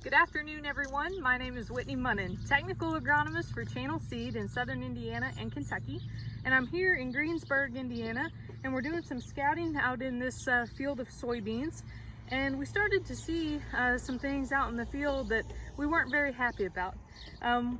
Good afternoon, everyone. My name is Whitney Munnan, technical agronomist for Channel Seed in southern Indiana and Kentucky. And I'm here in Greensburg, Indiana, and we're doing some scouting out in this field of soybeans. And we started to see some things out in the field that we weren't very happy about.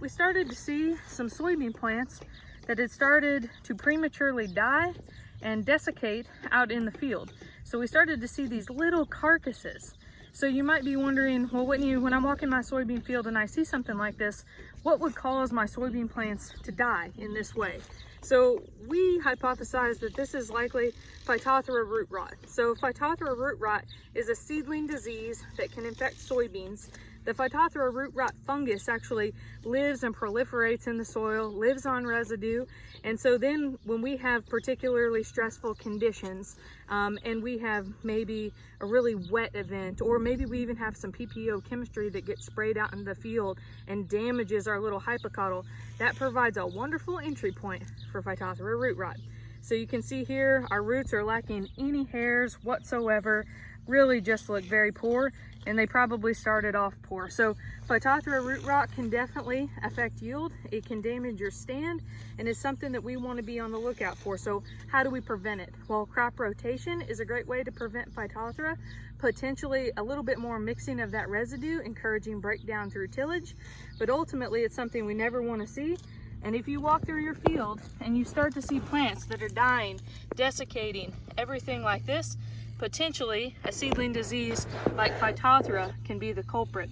We started to see some soybean plants that had started to prematurely die and desiccate out in the field. So we started to see these little carcasses. So you might be wondering, well, Whitney, when I'm walking my soybean field and I see something like this, what would cause my soybean plants to die in this way? So we hypothesized that this is likely Phytophthora root rot. So Phytophthora root rot is a seedling disease that can infect soybeans. The Phytophthora root rot fungus actually lives and proliferates in the soil, lives on residue. And so then when we have particularly stressful conditions and we have maybe a really wet event, or maybe we even have some PPO chemistry that gets sprayed out in the field and damages our little hypocotyl, that provides a wonderful entry point for Phytophthora root rot. So you can see here, our roots are lacking any hairs whatsoever, really just look very poor, and they probably started off poor. So Phytophthora root rot can definitely affect yield. It can damage your stand, and it's something that we want to be on the lookout for. So how do we prevent it? Well, crop rotation is a great way to prevent Phytophthora, potentially a little bit more mixing of that residue, encouraging breakdown through tillage, but ultimately it's something we never want to see. And if you walk through your field and you start to see plants that are dying, desiccating, everything like this, potentially a seedling disease like Phytophthora can be the culprit.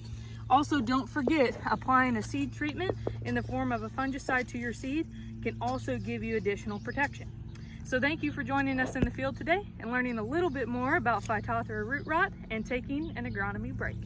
Also, don't forget, applying a seed treatment in the form of a fungicide to your seed can also give you additional protection. So thank you for joining us in the field today and learning a little bit more about Phytophthora root rot and taking an agronomy break.